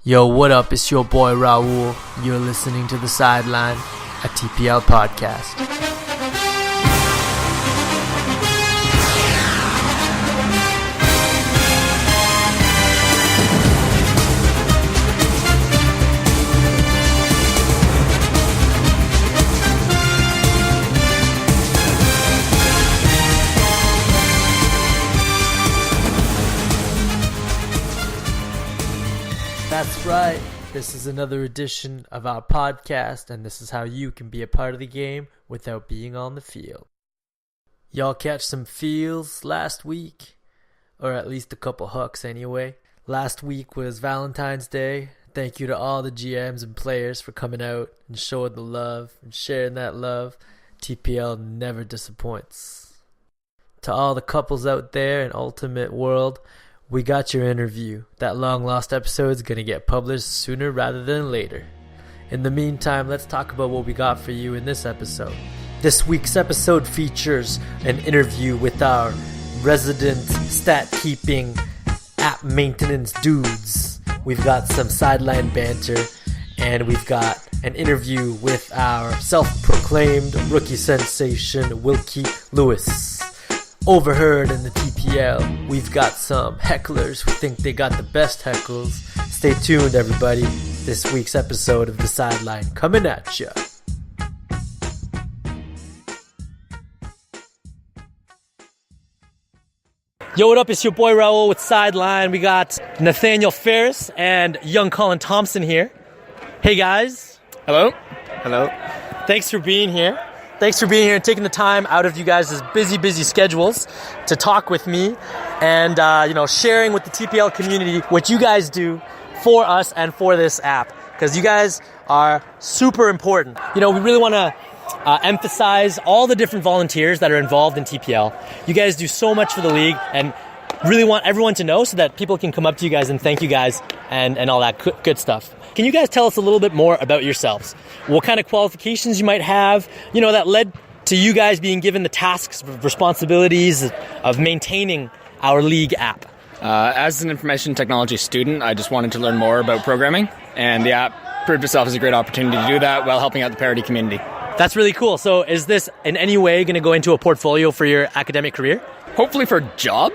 Yo, what up? It's your boy Raoul. You're listening to The Sideline, a TPL podcast. That's right. This is another edition of our podcast, and this is how you can be a part of the game without being on the field. Y'all catch some feels last week, or at least a couple hooks anyway. Last week was Valentine's Day. Thank you to all the GMs and players for coming out and showing the love and sharing that love. TPL never disappoints. To all the couples out there in Ultimate World, we got your interview. That long-lost episode is going to get published sooner rather than later. In the meantime, let's talk about what we got for you in this episode. This week's episode features an interview with our resident stat-keeping app maintenance dudes. We've got some sideline banter, and we've got an interview with our self-proclaimed rookie sensation, Wilkie Lewis. Overheard in the TPL, we've got some hecklers who think they got the best heckles. Stay tuned, everybody. This week's episode of The Sideline coming at ya. Yo, what up? It's your boy Raoul with Sideline. We got Nathaniel Ferris and young Colin Thompson here. Hey, guys. Hello. Hello. Thanks for being here. Thanks for being here and taking the time out of you guys' busy schedules to talk with me and, sharing with the TPL community what you guys do for us and for this app, because you guys are super important. We really want to emphasize all the different volunteers that are involved in TPL. You guys do so much for the league and really want everyone to know so that people can come up to you guys and thank you guys and all that good stuff. Can you guys tell us a little bit more about yourselves? What kind of qualifications you might have, that led to you guys being given the tasks, responsibilities of maintaining our league app? As an information technology student, I just wanted to learn more about programming, and the app proved itself as a great opportunity to do that while helping out the parody community. That's really cool. So is this in any way going to go into a portfolio for your academic career? Hopefully for a job,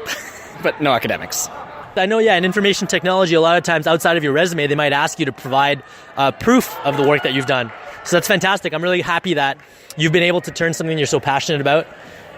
but no academics. I know, in information technology, a lot of times outside of your resume, they might ask you to provide proof of the work that you've done. So that's fantastic. I'm really happy that you've been able to turn something you're so passionate about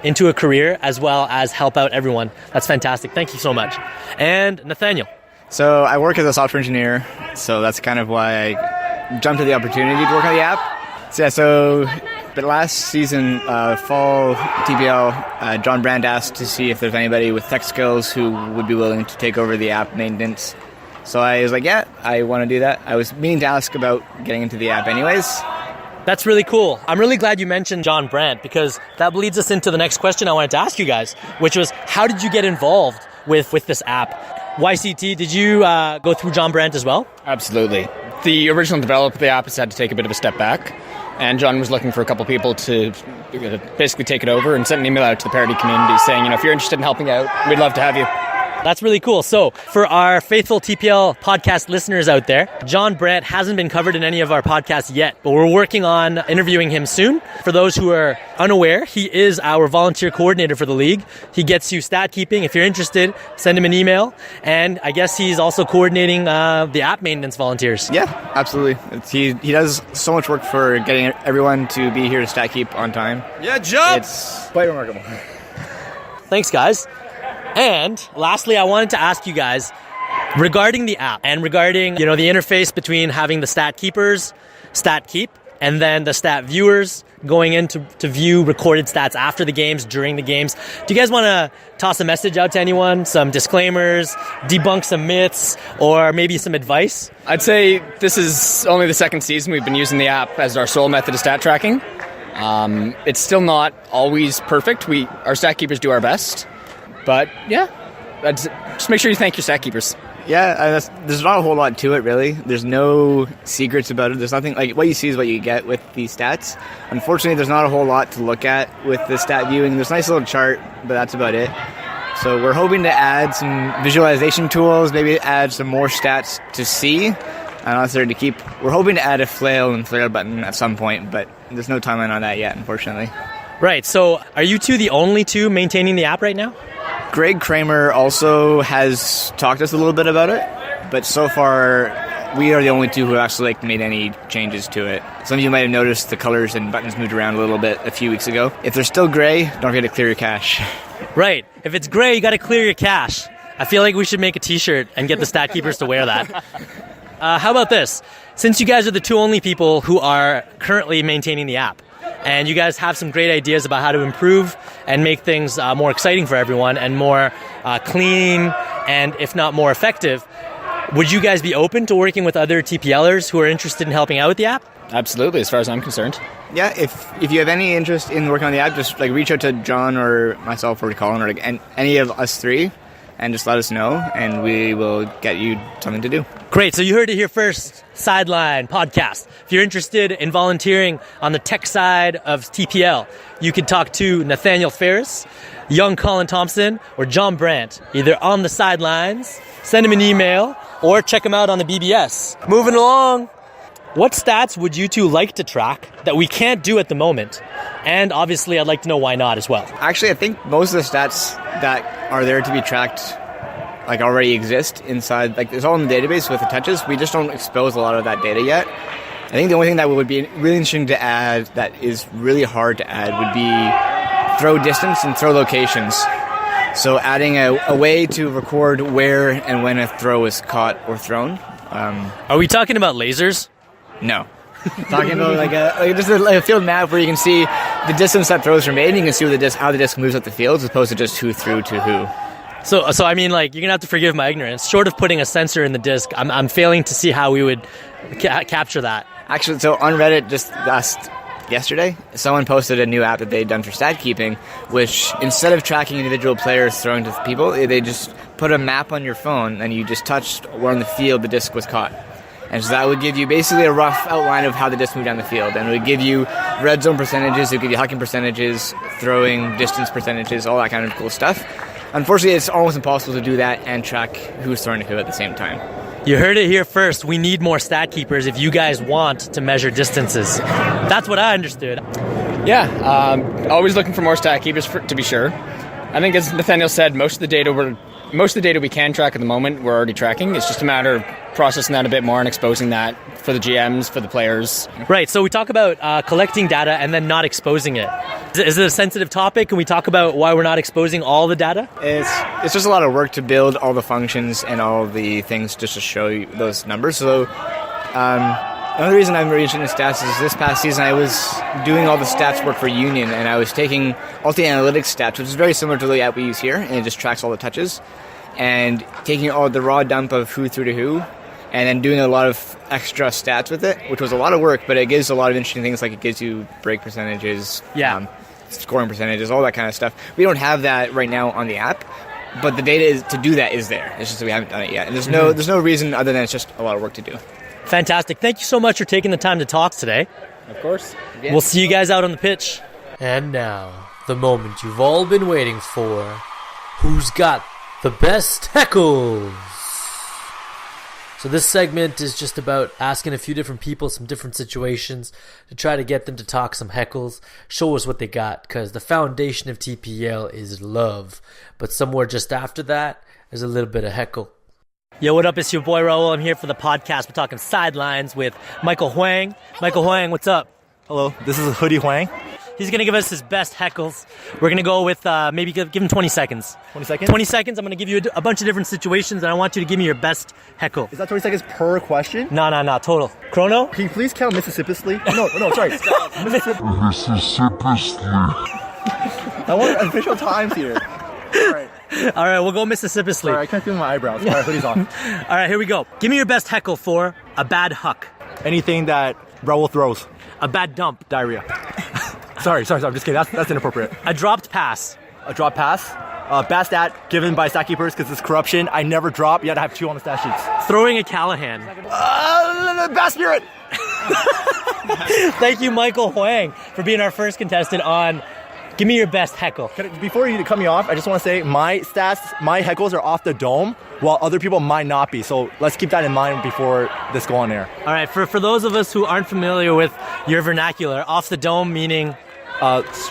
into a career as well as help out everyone. That's fantastic. Thank you so much. And Nathaniel. So I work as a software engineer, so that's kind of why I jumped at the opportunity to work on the app. But last season, fall TPL, John Brand asked to see if there's anybody with tech skills who would be willing to take over the app maintenance. So I was like, yeah, I want to do that. I was meaning to ask about getting into the app anyways. That's really cool. I'm really glad you mentioned John Brandt, because that leads us into the next question I wanted to ask you guys, which was, how did you get involved with this app? YCT, did you go through John Brandt as well? Absolutely. The original developer of the app has had to take a bit of a step back, and John was looking for a couple people to basically take it over and sent an email out to the parody community saying, if you're interested in helping out, we'd love to have you. That's really cool. So for our faithful TPL podcast listeners out there, John Brandt hasn't been covered in any of our podcasts yet, but we're working on interviewing him soon. For those who are unaware, he is our volunteer coordinator for the league. He gets you stat keeping. If you're interested, send him an email. And I guess he's also coordinating the app maintenance volunteers. Yeah, absolutely. He does so much work for getting everyone to be here to stat keep on time. Yeah, jump! It's quite remarkable. Thanks, guys. And lastly, I wanted to ask you guys regarding the app and regarding, the interface between having the stat keepers, stat keep, and then the stat viewers going in to view recorded stats after the games, during the games. Do you guys want to toss a message out to anyone? Some disclaimers, debunk some myths, or maybe some advice? I'd say this is only the second season we've been using the app as our sole method of stat tracking. It's still not always perfect. Our stat keepers do our best. But, yeah, just make sure you thank your stat keepers. Yeah, there's not a whole lot to it, really. There's no secrets about it. There's nothing, what you see is what you get with these stats. Unfortunately, there's not a whole lot to look at with the stat viewing. There's a nice little chart, but that's about it. So we're hoping to add some visualization tools, maybe add some more stats to see. And also we're hoping to add a flail and flare button at some point, but there's no timeline on that yet, unfortunately. Right, so are you two the only two maintaining the app right now? Greg Kramer also has talked to us a little bit about it, but so far we are the only two who actually made any changes to it. Some of you might have noticed the colors and buttons moved around a little bit a few weeks ago. If they're still gray, don't forget to clear your cache. Right, if it's gray, you got to clear your cache. I feel like we should make a t-shirt and get the stat keepers to wear that. How about this? Since you guys are the two only people who are currently maintaining the app, and you guys have some great ideas about how to improve and make things more exciting for everyone and more clean and, if not more effective, would you guys be open to working with other TPLers who are interested in helping out with the app? Absolutely, as far as I'm concerned. Yeah, if you have any interest in working on the app, just reach out to John or myself or Colin or any of us three, and just let us know, and we will get you something to do. Great, so you heard it here first. Sideline podcast. If you're interested in volunteering on the tech side of TPL, you can talk to Nathaniel Ferris, young Colin Thompson, or John Brandt, either on the sidelines, send him an email, or check him out on the BBS. Moving along. What stats would you two like to track that we can't do at the moment? And obviously, I'd like to know why not as well. Actually, I think most of the stats that are there to be tracked already exist inside. It's all in the database with the touches. We just don't expose a lot of that data yet. I think the only thing that would be really interesting to add that is really hard to add would be throw distance and throw locations. So adding a way to record where and when a throw is caught or thrown. Are we talking about lasers? No. Talking about just a field map where you can see the distance that throws are made, and you can see how the disc moves up the field as opposed to just who threw to who. So I mean, you're going to have to forgive my ignorance. Short of putting a sensor in the disc, I'm failing to see how we would capture that. Actually, so on Reddit just yesterday, someone posted a new app that they'd done for stat keeping, which instead of tracking individual players throwing to people, they just put a map on your phone, and you just touched where on the field the disc was caught. And so that would give you basically a rough outline of how the disc moved down the field. And it would give you red zone percentages, it would give you hucking percentages, throwing distance percentages, all that kind of cool stuff. Unfortunately, it's almost impossible to do that and track who's throwing to who at the same time. You heard it here first. We need more stat keepers if you guys want to measure distances. That's what I understood. Yeah, always looking for more stat keepers to be sure. I think, as Nathaniel said, most of the data we can track at the moment we're already tracking. It's just a matter of processing that a bit more and exposing that for the GMs, for the players. Right, so we talk about collecting data and then not exposing it. Is it a sensitive topic? Can we talk about why we're not exposing all the data? It's just a lot of work to build all the functions and all the things just to show you those numbers. So another reason I'm very interested in stats is this past season I was doing all the stats work for Union, and I was taking all the analytics stats, which is very similar to the app we use here, and it just tracks all the touches, and taking all the raw dump of who threw to who, and then doing a lot of extra stats with it, which was a lot of work, but it gives a lot of interesting things, like it gives you break percentages, scoring percentages, all that kind of stuff. We don't have that right now on the app, but the data to do that is there. It's just that we haven't done it yet, and there's no reason other than it's just a lot of work to do. Fantastic. Thank you so much for taking the time to talk today. Of course. Yeah. We'll see you guys out on the pitch. And now, the moment you've all been waiting for. Who's got the best heckles? So this segment is just about asking a few different people some different situations to try to get them to talk some heckles, show us what they got, because the foundation of TPL is love. But somewhere just after that, there's a little bit of heckle. Yo, what up? It's your boy Raoul. I'm here for the podcast. We're talking Sidelines with Michael Huang. Michael Huang, what's up? Hello, this is Hoodie Huang. He's going to give us his best heckles. We're going to go with maybe give him 20 seconds. 20 seconds? 20 seconds. I'm going to give you a bunch of different situations, and I want you to give me your best heckle. Is that 20 seconds per question? No, total. Chrono? Can you please count Mississippi? No, sorry. Mississippi. I want official times here. All right, we'll go Mississippi. Sorry, I can't feel my eyebrows. All right, hoodie's on. All right, here we go. Give me your best heckle for a bad huck. Anything that Raoul throws. A bad dump. Diarrhea. Sorry, I'm just kidding. That's inappropriate. A dropped pass. A drop pass. Bad stat given by stat keepers because it's corruption. I never drop. You had to have 2 on the stat sheets. Throwing a Callahan. Bad spirit. Thank you, Michael Huang, for being our first contestant on Give me your best heckle. Before you cut me off, I just want to say my stats, my heckles are off the dome, while other people might not be. So let's keep that in mind before this go on air. All right, for those of us who aren't familiar with your vernacular, off the dome meaning...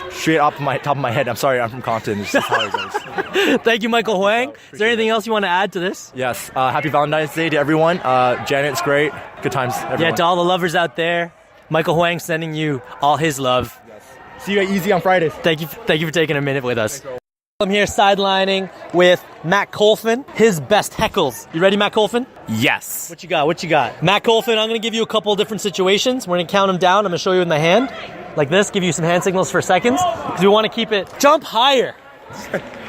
Straight off my top of my head. I'm sorry, I'm from Compton. It's just how it goes. Thank you, Michael Huang. Is there anything else you want to add to this? Yes. Happy Valentine's Day to everyone. Janet's great. Good times, everyone. Yeah, to all the lovers out there, Michael Huang sending you all his love. Yes. See you at Easy on Fridays. Thank you for taking a minute with us. I'm here sidelining with Matt Colfin, his best heckles. You ready, Matt Colfin? Yes. What you got? Matt Colfin, I'm going to give you a couple different situations. We're going to count them down. I'm going to show you in the hand. Like this, give you some hand signals for seconds. Because we want to keep it... Jump higher.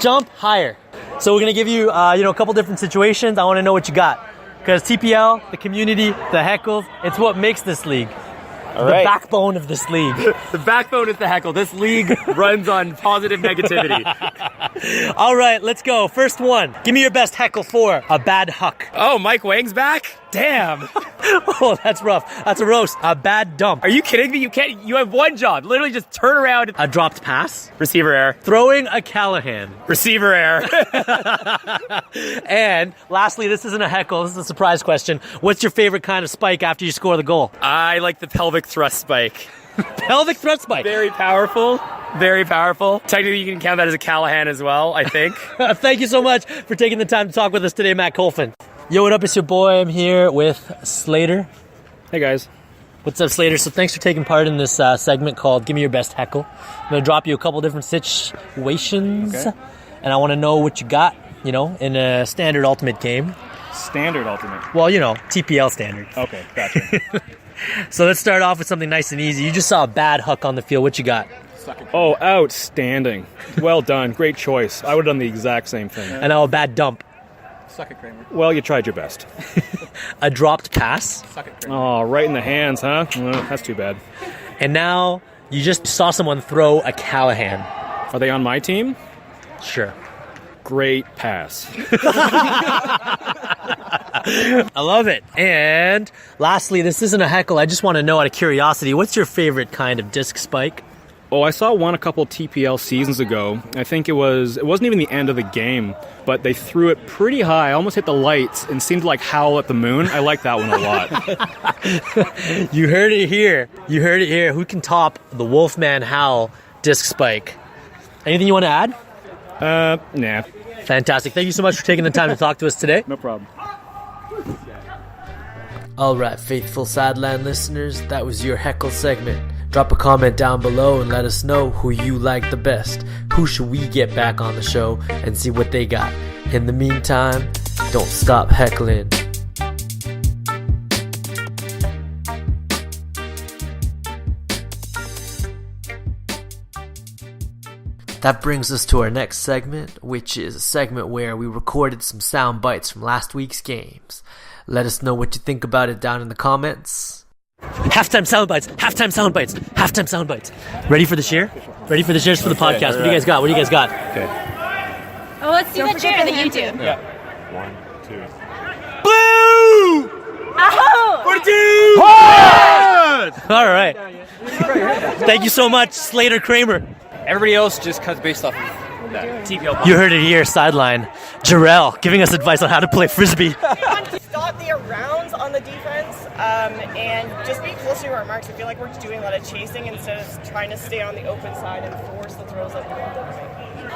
Jump higher. So we're going to give you, a couple different situations. I want to know what you got. Because TPL, the community, the heckles, it's what makes this league. All right. The backbone of this league. The backbone is the heckle. This league runs on positive negativity. All right, let's go. First one. Give me your best heckle for a bad huck. Oh, Mike Wang's back? Damn. Oh, that's rough. That's a roast. A bad dump. Are you kidding me? You have one job. Literally just turn around. A dropped pass. Receiver error. Throwing a Callahan. Receiver error. And lastly, this isn't a heckle. This is a surprise question. What's your favorite kind of spike after you score the goal? I like the pelvic thrust spike. Pelvic thrust spike. Very powerful. Very powerful. Technically, you can count that as a Callahan as well, I think. Thank you so much for taking the time to talk with us today, Matt Colfin. Yo, what up? It's your boy. I'm here with Slater. Hey, guys. What's up, Slater? So thanks for taking part in this segment called Give Me Your Best Heckle. I'm going to drop you a couple different situations. Okay. And I want to know what you got, in a standard ultimate game. Standard ultimate. Well, TPL standard. Okay, gotcha. So let's start off with something nice and easy. You just saw a bad huck on the field. What you got? Oh, outstanding. Well done. Great choice. I would have done the exact same thing. And now a bad dump. Suck it, Kramer. Well, you tried your best. A dropped pass. Suck it, Kramer. Oh, right in the hands, huh? That's too bad. And now you just saw someone throw a Callahan. Are they on my team? Sure. Great pass. I love it. And lastly, this isn't a heckle. I just want to know out of curiosity, what's your favorite kind of disc spike? Oh, I saw one a couple TPL seasons ago. I think it wasn't even the end of the game, but they threw it pretty high, almost hit the lights, and seemed like Howl at the Moon. I like that one a lot. You heard it here. Who can top the Wolfman Howl disc spike? Anything you want to add? Nah. Fantastic. Thank you so much for taking the time to talk to us today. No problem. Alright, faithful Sideline listeners, that was your heckle segment. Drop a comment down below and let us know who you like the best. Who should we get back on the show and see what they got. In the meantime, don't stop heckling. That brings us to our next segment, which is a segment where we recorded some sound bites from last week's games. Let us know what you think about it down in the comments. Halftime sound bites. Ready for the share? Ready for the shares for the podcast? What do you guys got? Okay. Oh, let's do the chair that you do. Yeah. 1, 2. Oh! All right. Thank you so much, Slater Kramer. Everybody else just cuts based off of that. TPL. You heard it here, Sideline. Jarrell giving us advice on how to play Frisbee. Stop the arounds on the defense and just be closer to our marks. I feel like we're just doing a lot of chasing instead of trying to stay on the open side and force the throws up the middle.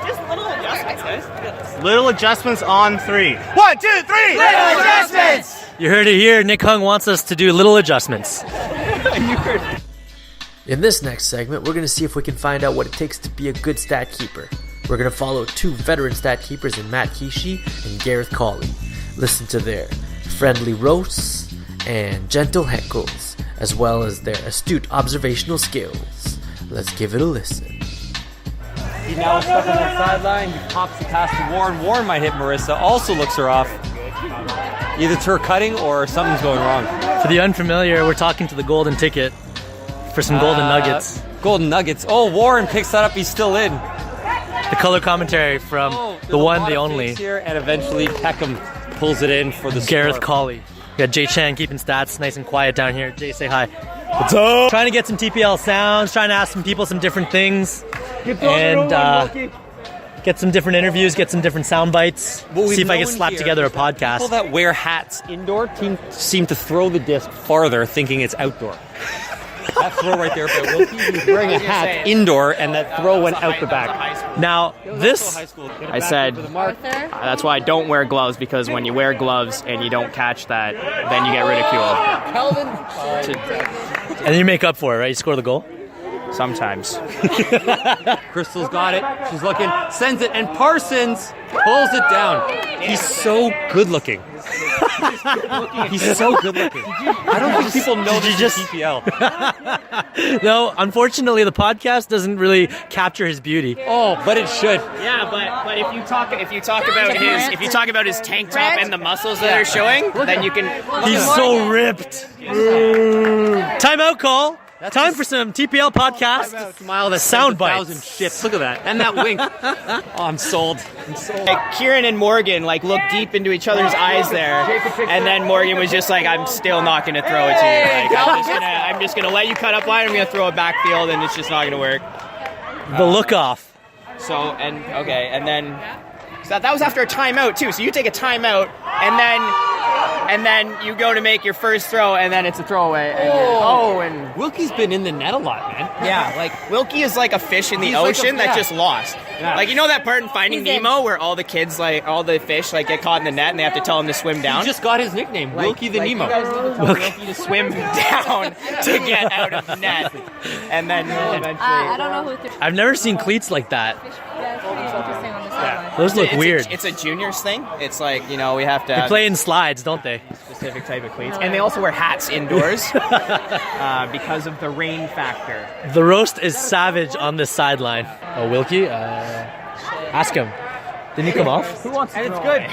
Just little adjustments, guys. Little adjustments on 3. 1, 2, 3! Little adjustments! You heard it here. Nick Hung wants us to do little adjustments. In this next segment, we're going to see if we can find out what it takes to be a good stat keeper. We're going to follow 2 veteran stat keepers in Matt Kishi and Gareth Cawley. Listen to their friendly roasts and gentle heckles, as well as their astute observational skills. Let's give it a listen. He now is stuck on the sideline. He pops the pass to Warren. Warren might hit Marissa. Also looks her off. Either to her cutting or something's going wrong. For the unfamiliar, we're talking to the golden ticket for some golden nuggets. Golden nuggets. Oh, Warren picks that up. He's still in. The color commentary from the one, the only. Here, and eventually Peckham pulls it in for the Gareth score. Cawley. We got Jay Chan keeping stats nice and quiet down here. Jay, say hi. What's up? Trying to get some TPL sounds, trying to ask some people some different things. and get some different interviews, get some different sound bites, see if I can slap together a podcast. People that wear hats indoor seem to throw the disc farther, thinking it's outdoor. That throw right there by Wilkie, he was wearing a hat indoor, and that throw went out the back. Now, this... I said, that's why I don't wear gloves, because when you wear gloves and you don't catch that, then you get ridiculed. And you make up for it, right? You score the goal? Sometimes. Crystal's got it. She's looking, sends it, and Parsons pulls it down. He's so good looking. He's so good looking. I don't think people know this is TPL. No, unfortunately, the podcast doesn't really capture his beauty. Oh, but it should. Yeah, but if you talk about his tank top and the muscles that are showing, then you can. He's so ripped. Timeout call. Time for some TPL podcast. Smile that sound bites. 1,000 ships. Look at that. And that wink. Oh, I'm sold. Like, Kieran and Morgan looked deep into each other's eyes there, and then Morgan was just like, "I'm still not going to throw it to you. Like, I'm just gonna let you cut up line. I'm going to throw it backfield, and it's just not going to work." The look off. So and then that was after a timeout too. So you take a timeout, and then you go to make your first throw, and then it's a throwaway. And Wilkie's been in the net a lot, man. Yeah, like Wilkie is like a fish in the ocean that just lost. Yeah. Like, you know that part in Finding Nemo where all the kids, like all the fish, like get caught in the net and they have to tell him to swim down? He just got his nickname, Wilkie the Nemo. You guys need to tell Wilkie to swim down to get out of the net, and then eventually. I don't know who. I've never seen cleats like that. Yeah. Those look weird. It's a juniors thing. It's like, you know, we have to. They play in slides, don't they? Specific type of cleats, and they also wear hats indoors because of the rain factor. The roast is savage on this sideline. Oh, Wilkie, ask him. Didn't he come off? Who wants to throw it?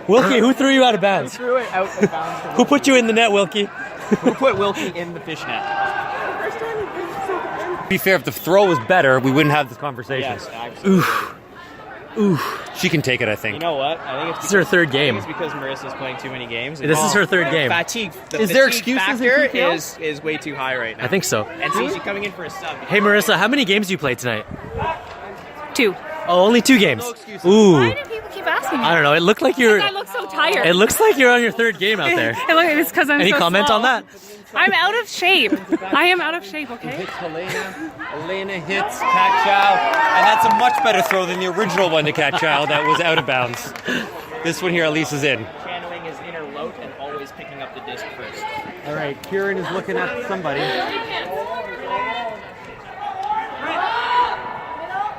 Wilkie, who threw you out of bounds? Who threw it out of bounds? Who put you in the net, Wilkie? Who put Wilkie in the fish net? To be fair, if the throw was better, we wouldn't have this conversation. Yes, absolutely. Oof. She can take it, I think. You know what? I think it's her third game. I think it's because Marissa's playing too many games. This is her third game. Fatigue. Is there excuses factor is way too high right now. I think so. And so she's coming in for a sub. Hey, Marissa, how many games do you play tonight? 2. Oh, only 2 games. Ooh. Why do people keep asking me? I don't know. It looked like you're. I look so tired. It looks like you're on your 3rd game out there. It's because I'm Any so comment slow. on that? I'm out of shape. I am out of shape, okay? Hits Helena. Helena hits Cat Chow. And that's a much better throw than the original one to Cat Chow that was out of bounds. This one here at least is in. Channeling his inner lope and always picking up the disc first. All right, Kieran is looking at somebody.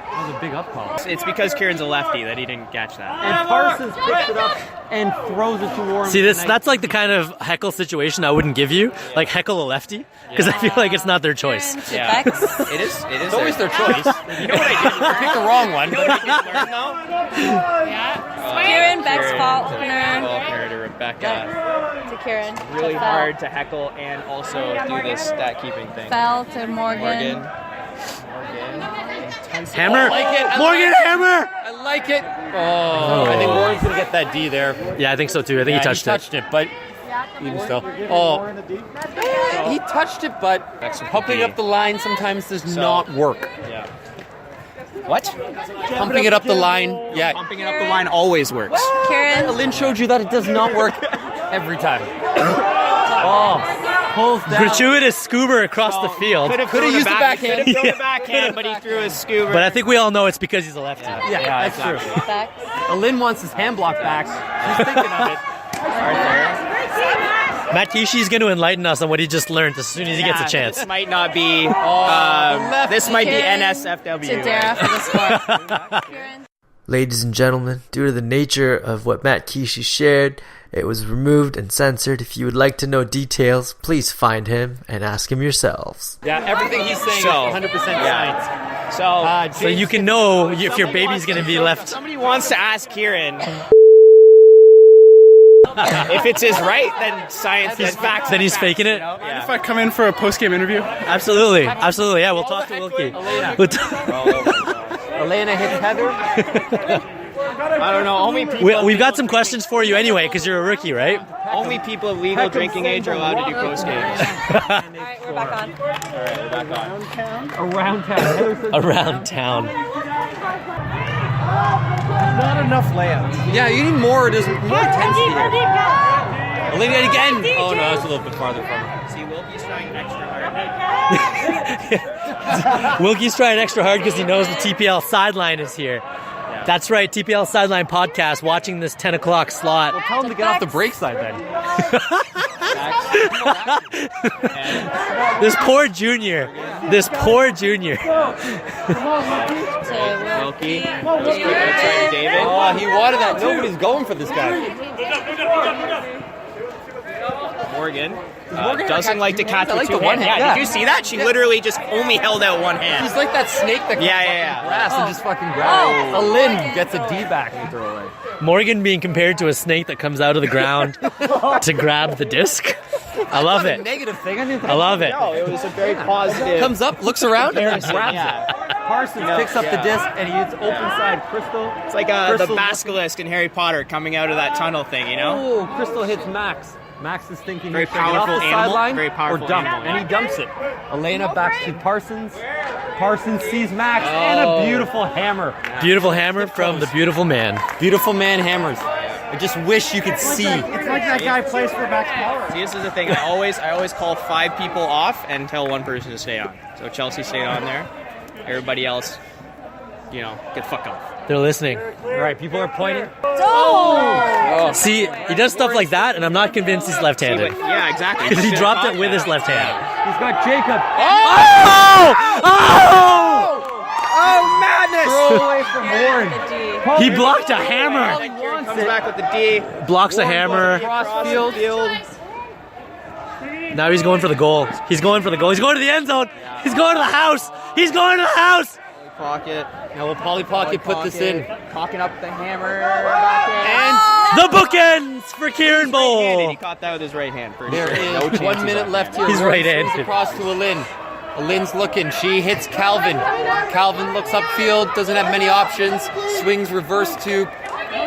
That was a big up call. It's because Kieran's a lefty that he didn't catch that. And Parsons picks it up and throws it to Warren. See, that's like the kind of heckle situation I wouldn't give you. Like, heckle a lefty. Because I feel like it's not their choice. Yeah. It is. It's always their choice. You know what I didn't learn? Pick the wrong one. You know what I didn't learn, though? Yeah. Kieran, Beck's Faulkner to Rebecca. To Kieran. Really hard to heckle and also do this stat keeping thing. Fell to Morgan. Hammer? I like it. Morgan Hammer! I like it. Oh, I think Warren's going to get that D there. Yeah, I think so too. I think he touched it, but even still. Oh, he touched it, but pumping up the line sometimes does not work. Yeah. What? Pumping it up the line, yeah. Pumping it up the line always works. Kieran. Lynn showed you that it does not work every time. Oh, pulls down. Gratuitous scuba across the field. Could have used the backhand. Could have thrown the backhand, but he threw his scuba. But I think we all know it's because he's a lefty. Yeah, that's true. Lynn wants his hand block back. She's thinking of it. Matt Kishi's going to enlighten us on what he just learned as soon as he gets a chance. This might not be. This might be NSFW. To Dara for the score. Ladies and gentlemen, due to the nature of what Matt Kishi shared, it was removed and censored. If you would like to know details, please find him and ask him yourselves. Yeah, everything he's saying is 100% science. So you can know if your baby's going to be left. Somebody wants to ask Kieran. If it's his right, then science, then facts. Then he's faking it? Yeah. If I come in for a post-game interview? Absolutely. Yeah, we'll talk to Wilkie. Elena hits Heather. I don't know. Only people. We've got some questions for you anyway, because you're a rookie, right? Only people of legal drinking age are allowed to do post games. Alright, we're back on. Around town. Around town. Not enough layouts. Yeah, you need more. There's more intensity here. Olivia again. Oh no, that's a little bit farther from her. See, Wilkie's trying extra hard. Wilkie's trying extra hard because he knows the TPL Sideline is here. That's right, TPL Sideline podcast, watching this 10 o'clock slot. Well, tell him to get off the brake side then. This poor junior. Wilkie. Outside David. Oh, he wanted that. Nobody's going for this guy. Morgan. Morgan Doesn't like to catch with like two the one hands. hand. Yeah, did you see that? She literally just only held out one hand. He's like that snake that comes Yeah, up yeah, the yeah. grass and just fucking grabs. A Lynn gets a D back and throw away. Morgan being compared to a snake that comes out of the ground to grab the disc. I love A it. negative thing. I love it. No, it was a very positive. Comes up, looks around, and then grabs Yeah. it. Parsons picks up the disc and he hits open side. Crystal. It's like the basilisk in Harry Potter coming out of that tunnel thing, you know? Oh, Crystal hits Max. Max is thinking Very he's gonna get off powerful the animal, sideline very powerful or dump, animal. and he dumps it. Elena back to Parsons. Parsons sees Max and a beautiful hammer. Beautiful hammer from the beautiful man. Beautiful man hammers. I just wish you could see. It's like that guy plays for Max Power. See, this is the thing. I always call 5 people off and tell one person to stay on. So Chelsea stayed on there. Everybody else, get the fuck off. They're listening. All right, people are pointing. See, he does stuff like that, and I'm not convinced he's left-handed. Yeah, exactly. Because he dropped it with his left hand. He's got Jacob. Oh, madness! Throw away from Warren. He blocked a hammer. Kieran comes back with the D. Blocks a hammer. Cross field. Now he's going for the goal. He's going to the end zone. He's going to the house. Pocket. Now will Polly Pocket put this in? Cocking up the hammer. Back The bookends for Kieran He Bowl. caught that with his right hand. Pretty There sure. is No chance 1 minute left here. He's Warren right-handed. swings across to Alin. Alin's looking. She hits Calvin. Calvin looks upfield. Doesn't have many options. Swings reverse to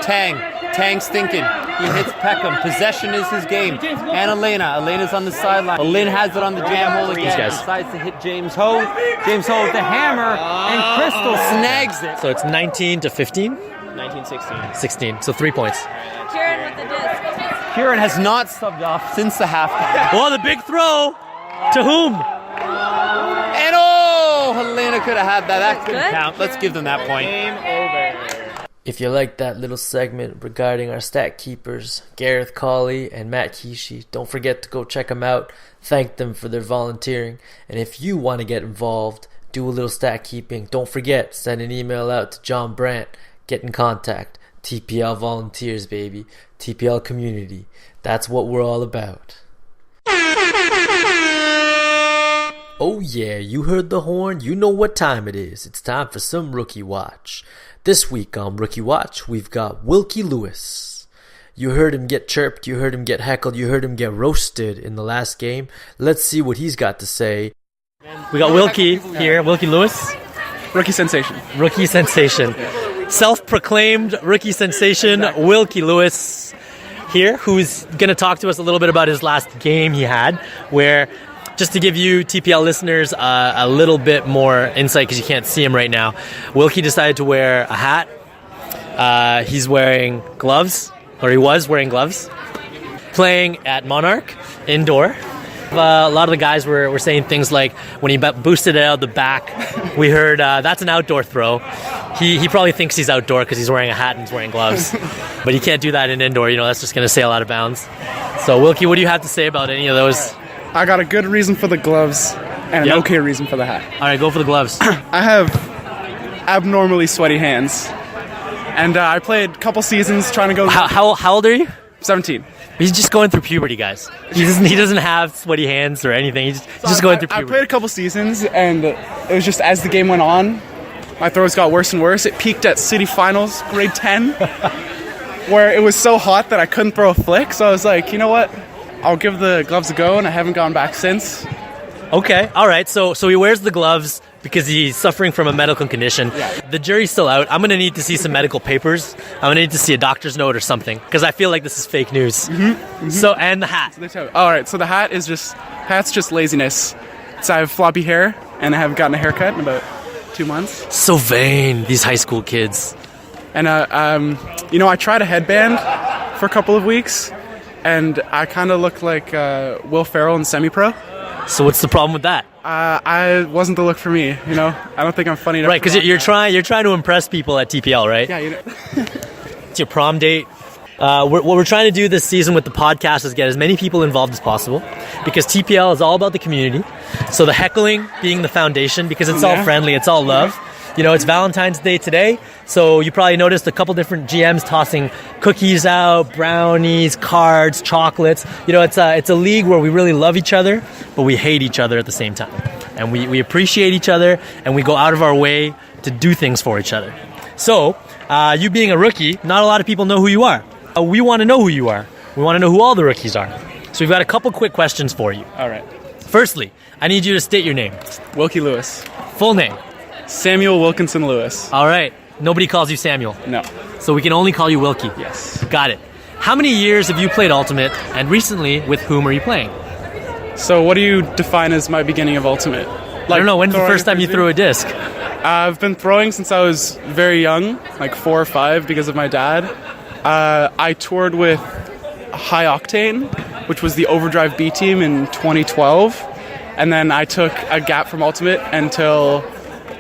Tang. Tang's thinking. He hits Peckham. Possession is his game. And Elena. Elena's on the sideline. Alin has it on the jam hole again. guys. Decides to hit James Ho. James Ho with the hammer. And Crystal snags it. So it's 19 to 15? 1916. 16. So 3 points. Kieran with the disc. Kieran has not subbed off since the halftime. Oh, the big throw. To whom? And Helena could have had that. That couldn't count. Let's give them that point. Game over. If you like that little segment regarding our stat keepers, Gareth Colley and Matt Kishi, don't forget to go check them out. Thank them for their volunteering. And if you want to get involved, do a little stat keeping, don't forget, send an email out to John Brandt. Get in contact. TPL volunteers, baby. TPL community. That's what we're all about. Oh yeah, you heard the horn. You know what time it is. It's time for some Rookie Watch. This week on Rookie Watch, we've got Wilkie Lewis. You heard him get chirped, you heard him get heckled, you heard him get roasted in the last game. Let's see what he's got to say. We got Wilkie here. Wilkie Lewis. Rookie sensation. Rookie sensation. Self-proclaimed rookie sensation, Wilkie Lewis here, who's going to talk to us a little bit about his last game he had, where, just to give you TPL listeners a little bit more insight, because you can't see him right now, Wilkie decided to wear a hat. He's wearing gloves, or he was wearing gloves, playing at Monarch, indoor. A lot of the guys were saying things like, when he boosted it out the back, we heard, that's an outdoor throw. He probably thinks he's outdoor because he's wearing a hat and he's wearing gloves. But he can't do that in indoor, that's just going to sail out of bounds. So, Wilkie, what do you have to say about any of those? I got a good reason for the gloves and an okay reason for the hat. All right, go for the gloves. I have abnormally sweaty hands. And I played a couple seasons trying to go... How old are you? 17. He's just going through puberty, guys. He doesn't have sweaty hands or anything. He's just going through puberty. I played a couple seasons, and it was just as the game went on, my throws got worse and worse. It peaked at city finals, grade 10, where it was so hot that I couldn't throw a flick. So I was like, you know what? I'll give the gloves a go, and I haven't gone back since. Okay, all right. So he wears the gloves because he's suffering from a medical condition. The jury's still out. I'm going to need to see some medical papers. I'm going to need to see a doctor's note or something because I feel like this is fake news. So, and the hat. All right, so the hat's just laziness. So I have floppy hair, and I haven't gotten a haircut in about 2 months. So vain, these high school kids. And I tried a headband for a couple of weeks, and I kind of look like Will Ferrell in Semi-Pro. So what's the problem with that? I wasn't the look for me. I don't think I'm funny enough. Right, because you're trying to impress people at TPL, right? Yeah. It's your prom date. What we're trying to do this season with the podcast is get as many people involved as possible, because TPL is all about the community. So the heckling being the foundation, because it's all friendly, it's all love. It's Valentine's Day today, so you probably noticed a couple different GMs tossing cookies out, brownies, cards, chocolates. It's a league where we really love each other, but we hate each other at the same time. And we appreciate each other, and we go out of our way to do things for each other. So, you being a rookie, not a lot of people know who you are. We want to know who you are. We want to know who all the rookies are. So we've got a couple quick questions for you. All right. Firstly, I need you to state your name. Wilkie Lewis. Full name. Samuel Wilkinson Lewis. All right. Nobody calls you Samuel. No. So we can only call you Wilkie. Yes. Got it. How many years have you played Ultimate, and recently, with whom are you playing? So what do you define as my beginning of Ultimate? I don't know. When's the first time you threw a disc? I've been throwing since I was very young, like 4 or 5, because of my dad. I toured with High Octane, which was the Overdrive B team in 2012. And then I took a gap from Ultimate until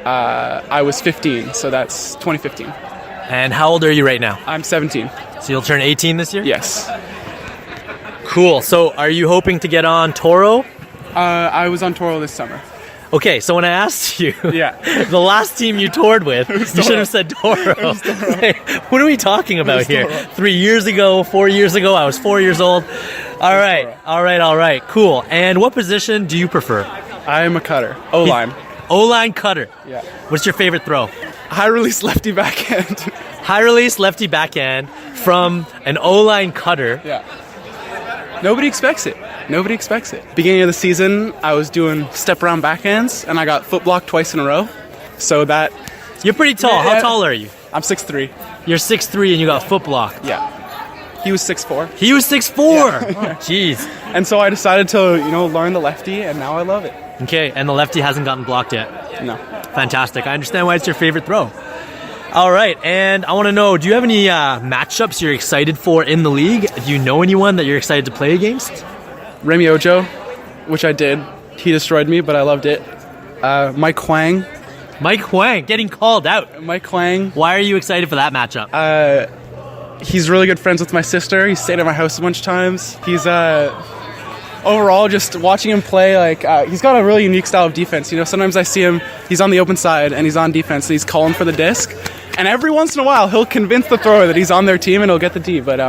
I was 15. So that's 2015. And how old are you right now? I'm 17. So you'll turn 18 this year? Yes. Cool. So are you hoping to get on Toro? I was on Toro this summer. Okay, so when I asked you, the last team you toured with, you should have said Toro. Hey, what are we talking about here? Toro. 3 years ago, 4 years ago, I was 4 years old. All right, cool. And what position do you prefer? I am a cutter. O-line. O-line cutter. Yeah. What's your favorite throw? High release lefty backhand. High release lefty backhand from an O-line cutter. Yeah. Nobody expects it. Beginning of the season, I was doing step around backhands, and I got foot blocked twice in a row. So that... You're pretty tall. How tall are you? I'm 6'3". You're 6'3", and you got foot blocked. Yeah. He was 6'4". He was 6'4". Yeah. Jeez. And so I decided to, learn the lefty, and now I love it. Okay, and the lefty hasn't gotten blocked yet. No. Fantastic. I understand why it's your favorite throw. All right, and I want to know, do you have any matchups you're excited for in the league? Do you know anyone that you're excited to play against? Remy Ojo, which I did. He destroyed me, but I loved it. Mike Huang. Mike Huang, getting called out. Mike Huang. Why are you excited for that matchup? He's really good friends with my sister. He's stayed at my house a bunch of times. He's overall, just watching him play, he's got a really unique style of defense. Sometimes I see him, he's on the open side, and he's on defense, and he's calling for the disc. And every once in a while, he'll convince the thrower that he's on their team, and he'll get the D. But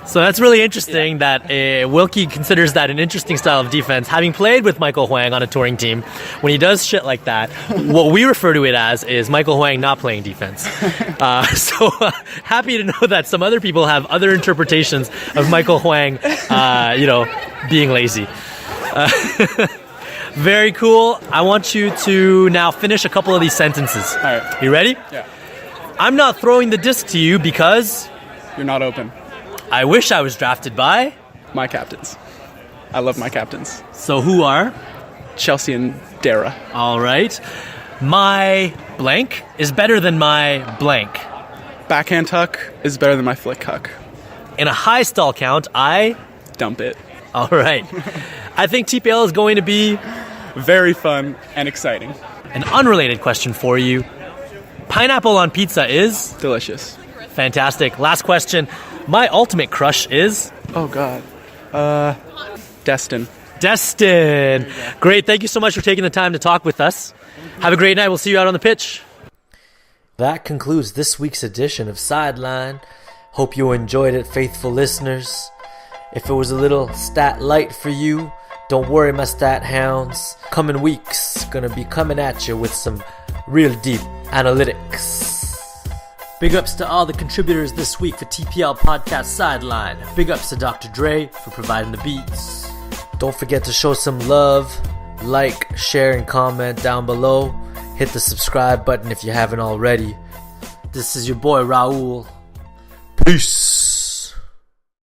So that's really interesting that Wilkie considers that an interesting style of defense. Having played with Michael Huang on a touring team, when he does shit like that, what we refer to it as is Michael Huang not playing defense. So happy to know that some other people have other interpretations of Michael Huang, being lazy. Very cool. I want you to now finish a couple of these sentences. All right. You ready? Yeah. I'm not throwing the disc to you because... You're not open. I wish I was drafted by... My captains. I love my captains. So who are? Chelsea and Dara. All right. My blank is better than my blank. Backhand tuck is better than my flick huck. In a high stall count, I... Dump it. All right. I think TPL is going to be... Very fun and exciting. An unrelated question for you. Pineapple on pizza is... Delicious. Fantastic. Last question. My ultimate crush is... Oh, God. Destin. Destin. Great. Thank you so much for taking the time to talk with us. Have a great night. We'll see you out on the pitch. That concludes this week's edition of Sideline. Hope you enjoyed it, faithful listeners. If it was a little stat light for you, don't worry, my stat hounds. Coming weeks, gonna be coming at you with some real deep analytics. Big ups to all the contributors this week for TPL Podcast Sideline. Big ups to Dr. Dre for providing the beats. Don't forget to show some love, like, share, and comment down below. Hit the subscribe button if you haven't already. This is your boy Raoul. Peace.